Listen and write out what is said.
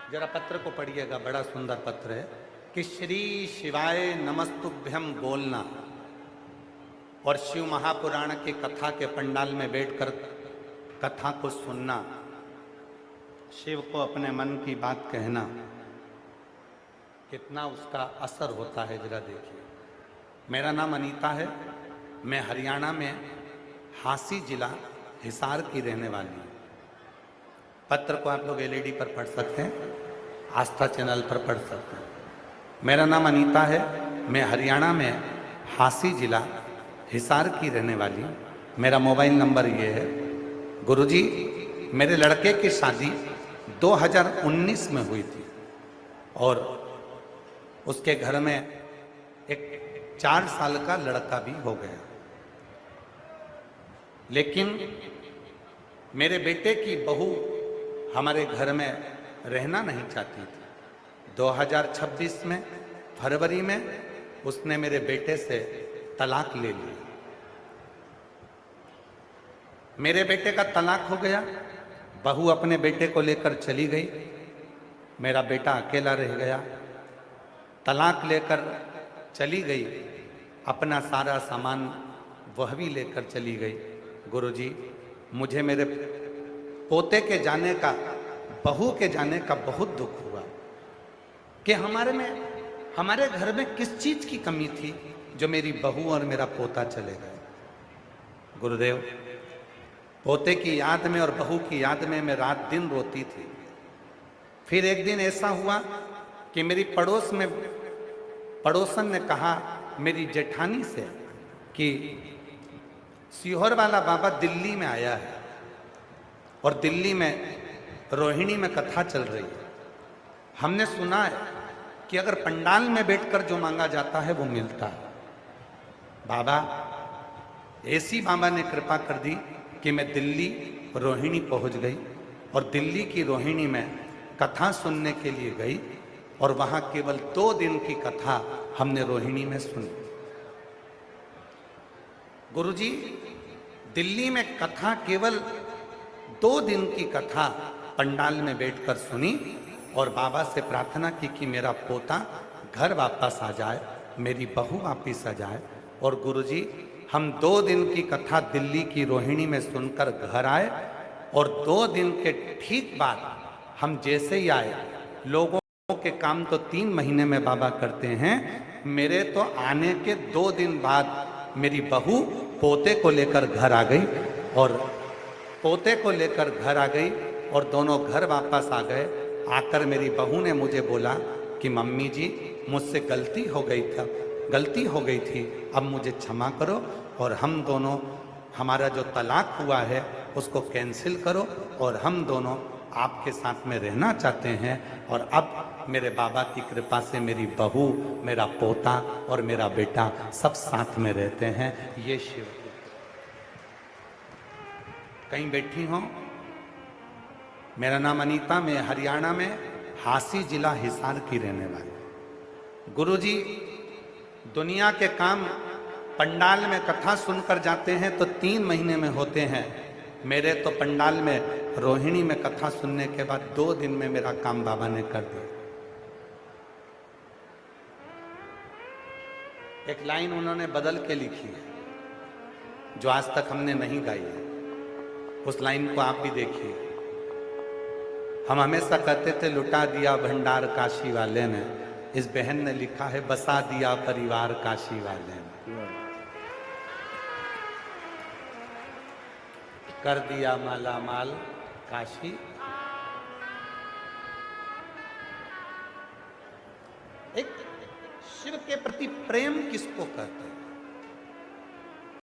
जरा पत्र को पढ़िएगा, बड़ा सुंदर पत्र है कि श्री शिवाय नमस्तुभ्यम बोलना और शिव महापुराण की कथा के पंडाल में बैठकर कथा को सुनना, शिव को अपने मन की बात कहना, कितना उसका असर होता है जरा देखिए। मेरा नाम अनीता है, मैं हरियाणा में हांसी जिला हिसार की रहने वाली हूँ। पत्र को आप लोग एलईडी पर पढ़ सकते हैं, आस्था चैनल पर पढ़ सकते हैं। मेरा नाम अनीता है, मैं हरियाणा में हांसी जिला हिसार की रहने वाली हूँ। मेरा मोबाइल नंबर ये है। गुरुजी, मेरे लड़के की शादी 2019 में हुई थी और उसके घर में एक 4 साल का लड़का भी हो गया, लेकिन मेरे बेटे की बहू हमारे घर में रहना नहीं चाहती थी। 2026 में फरवरी में उसने मेरे बेटे से तलाक ले ली। मेरे बेटे का तलाक हो गया, बहू अपने बेटे को लेकर चली गई, मेरा बेटा अकेला रह गया। तलाक लेकर चली गई, अपना सारा सामान वह भी लेकर चली गई। गुरुजी, मुझे मेरे पोते के जाने का, बहू के जाने का बहुत दुख हुआ कि हमारे घर में किस चीज की कमी थी जो मेरी बहू और मेरा पोता चले गए। गुरुदेव, पोते की याद में और बहू की याद में मैं रात दिन रोती थी। फिर एक दिन ऐसा हुआ कि मेरी पड़ोसन ने कहा मेरी जेठानी से कि सीहोर वाला बाबा दिल्ली में आया है और दिल्ली में रोहिणी में कथा चल रही है। हमने सुना है कि अगर पंडाल में बैठकर जो मांगा जाता है वो मिलता है। बाबा, ऐसी बाबा ने कृपा कर दी कि मैं दिल्ली रोहिणी पहुंच गई और दिल्ली की रोहिणी में कथा सुनने के लिए गई और वहां केवल 2 दिन की कथा हमने रोहिणी में सुनी। गुरुजी, दिल्ली में कथा केवल 2 दिन की कथा पंडाल में बैठकर सुनी और बाबा से प्रार्थना की कि मेरा पोता घर वापस आ जाए, मेरी बहू वापस आ जाए। और गुरुजी, हम 2 दिन की कथा दिल्ली की रोहिणी में सुनकर घर आए और 2 दिन के ठीक बाद हम जैसे ही आए, लोगों के काम तो 3 महीने में बाबा करते हैं, मेरे तो आने के 2 दिन बाद मेरी बहू पोते को लेकर घर आ गई और पोते को लेकर घर आ गई और दोनों घर वापस आ गए। आकर मेरी बहू ने मुझे बोला कि मम्मी जी, मुझसे गलती हो गई थी, अब मुझे क्षमा करो और हम दोनों, हमारा जो तलाक हुआ है उसको कैंसिल करो और हम दोनों आपके साथ में रहना चाहते हैं। और अब मेरे बाबा की कृपा से मेरी बहू, मेरा पोता और मेरा बेटा सब साथ में रहते हैं। ये शिव की। कहीं बैठी हो? मेरा नाम अनीता, मैं हरियाणा में हांसी जिला हिसार की रहने वाली। गुरुजी, दुनिया के काम पंडाल में कथा सुनकर जाते हैं तो 3 महीने में होते हैं। मेरे तो पंडाल में रोहिणी में कथा सुनने के बाद 2 दिन में मेरा काम बाबा ने कर दिया। एक लाइन उन्होंने बदल के लिखी है जो आज तक हमने नहीं गाई है, उस लाइन को आप भी देखिए। हम हमेशा कहते थे लुटा दिया भंडार काशी वाले ने, इस बहन ने लिखा है बसा दिया परिवार काशी वाले ने, कर दिया माला माल काशी। एक शिव के प्रति प्रेम किसको कहते हैं?